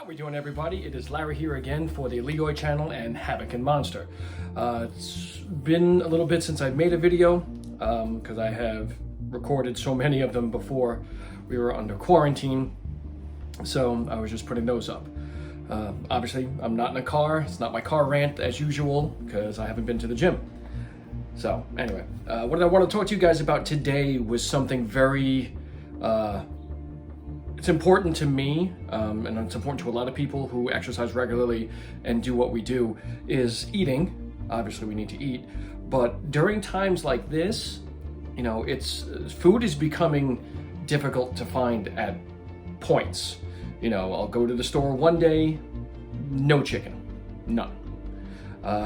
we doing, everybody? It is Larry here again for the Leroy channel and Havoc and Monster. It's been a little bit since I've made a video because I have recorded so many of them before we were under quarantine, so I was just putting those up. Obviously, I'm not in a car. It's not my car rant as usual because I haven't been to the gym. So anyway, what I want to talk to you guys about today was something very it's important to me, and it's important to a lot of people who exercise regularly and do what we do, is eating. Obviously we need to eat, but during times like this, you know, food is becoming difficult to find at points. You know, I'll go to the store one day, no chicken, none.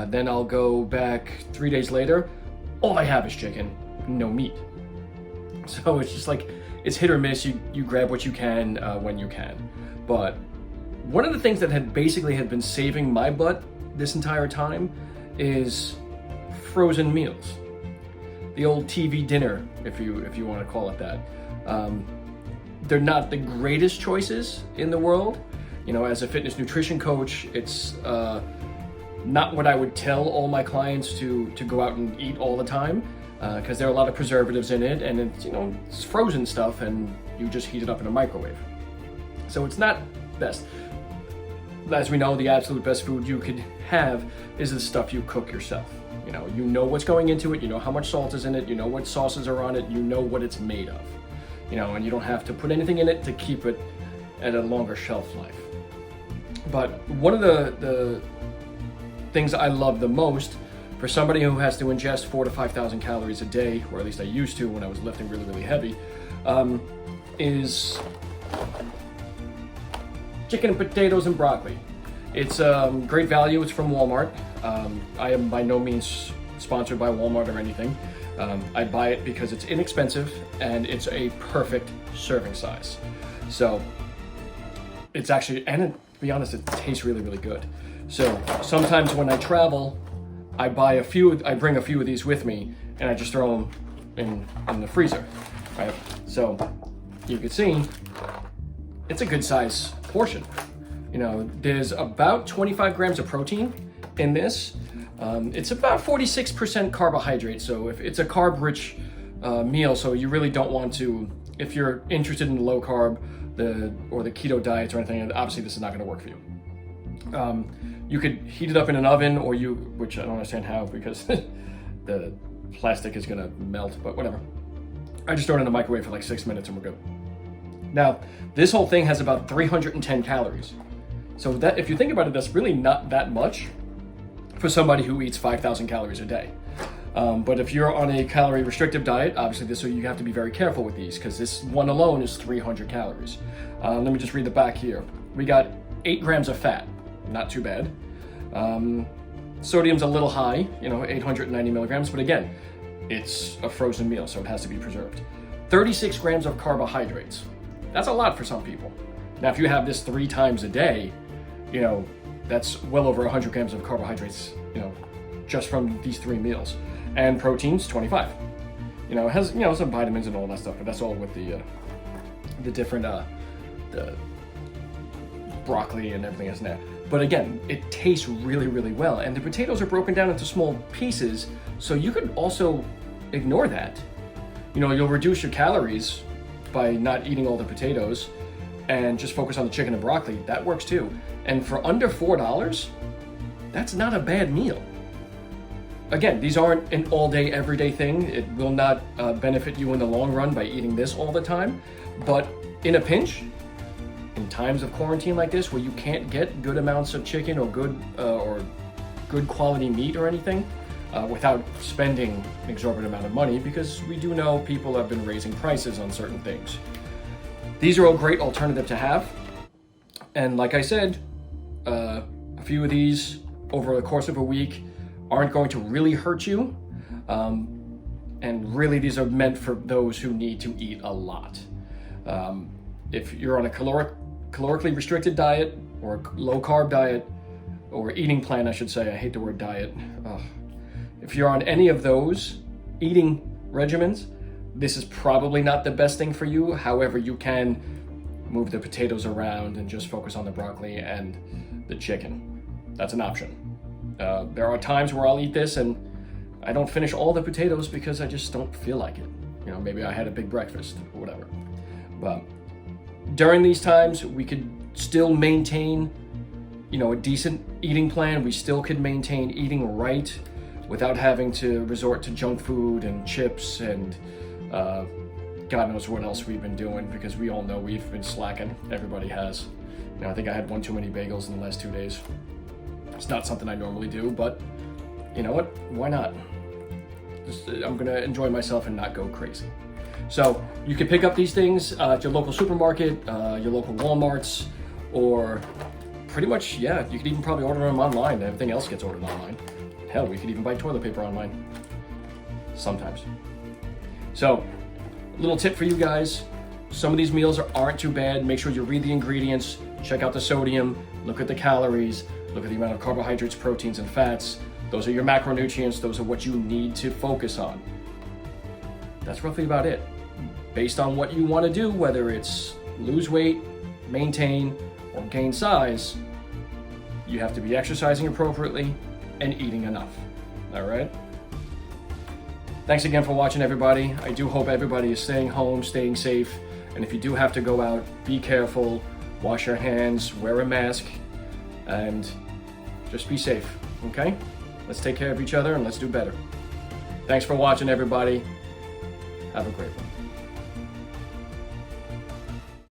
Then I'll go back 3 days later, all I have is chicken, no meat. So it's just like, it's hit or miss. You grab what you can when you can. But one of the things that had been saving my butt this entire time is frozen meals. The old TV dinner, if you want to call it that. They're not the greatest choices in the world. You know, as a fitness nutrition coach, it's not what I would tell all my clients to go out and eat all the time. Because there are a lot of preservatives in it, and it's, you know, it's frozen stuff, and you just heat it up in a microwave. So it's not best. As we know, the absolute best food you could have is the stuff you cook yourself. You know what's going into it, you know how much salt is in it, you know what sauces are on it, you know what it's made of. You know, and you don't have to put anything in it to keep it at a longer shelf life. But one of the things I love the most, for somebody who has to ingest 4,000 to 5,000 calories a day, or at least I used to when I was lifting really, really heavy, is chicken and potatoes and broccoli. It's great value. It's from Walmart. I am by no means sponsored by Walmart or anything. I buy it because it's inexpensive and it's a perfect serving size. So it's actually, and to be honest, it tastes really, really good. So sometimes when I travel, I bring a few of these with me, and I just throw them in the freezer, right? So you can see it's a good size portion. You know, there's about 25 grams of protein in this. It's about 46% carbohydrate, so if it's a carb-rich meal, so you really don't want to, if you're interested in low carb or the keto diets or anything, obviously this is not going to work for you. You could heat it up in an oven, which I don't understand how, because the plastic is gonna melt, but whatever. I just throw it in the microwave for like 6 minutes and we're good. Now, this whole thing has about 310 calories. So that, if you think about it, that's really not that much for somebody who eats 5,000 calories a day. But if you're on a calorie restrictive diet, obviously you have to be very careful with these, because this one alone is 300 calories. Let me just read the back here. We got 8 grams of fat. Not too bad. Sodium's a little high, you know, 890 milligrams, but again, it's a frozen meal, so it has to be preserved. 36 grams of carbohydrates. That's a lot for some people. Now, if you have this 3 times a day, you know, that's well over 100 grams of carbohydrates, you know, just from these 3 meals. And proteins, 25. You know, it has, you know, some vitamins and all that stuff, but that's all with the different, the broccoli and everything else in there. But again, it tastes really, really well. And the potatoes are broken down into small pieces, so you could also ignore that. You know, you'll reduce your calories by not eating all the potatoes and just focus on the chicken and broccoli. That works too. And for under $4, that's not a bad meal. Again, these aren't an all-day, everyday thing. It will not benefit you in the long run by eating this all the time. But in a pinch, in times of quarantine like this, where you can't get good amounts of chicken or good quality meat or anything, without spending an exorbitant amount of money, because we do know people have been raising prices on certain things. These are a great alternative to have. And like I said, a few of these over the course of a week aren't going to really hurt you. And really, these are meant for those who need to eat a lot. If you're on a calorically restricted diet, or a low carb diet, or eating plan, I should say, I hate the word diet. If you're on any of those eating regimens, this is probably not the best thing for you. However, you can move the potatoes around and just focus on the broccoli and the chicken. That's an option. There are times where I'll eat this and I don't finish all the potatoes because I just don't feel like it. You know, maybe I had a big breakfast or whatever. But during these times, we could still maintain, you know, a decent eating plan. We still could maintain eating right without having to resort to junk food and chips and God knows what else we've been doing, because we all know we've been slacking. Everybody has. You know, I think I had one too many bagels in the last 2 days. It's not something I normally do, but you know what? Why not? I'm gonna enjoy myself and not go crazy. So you can pick up these things at your local supermarket, your local Walmarts, or pretty much, yeah, you could even probably order them online. Everything else gets ordered online. Hell, we could even buy toilet paper online. Sometimes. So, little tip for you guys. Some of these meals aren't too bad. Make sure you read the ingredients, check out the sodium, look at the calories, look at the amount of carbohydrates, proteins, and fats. Those are your macronutrients. Those are what you need to focus on. That's roughly about it. Based on what you want to do, whether it's lose weight, maintain, or gain size, you have to be exercising appropriately and eating enough. All right? Thanks again for watching, everybody. I do hope everybody is staying home, staying safe. And if you do have to go out, be careful, wash your hands, wear a mask, and just be safe, okay? Let's take care of each other and let's do better. Thanks for watching, everybody. Have a great one.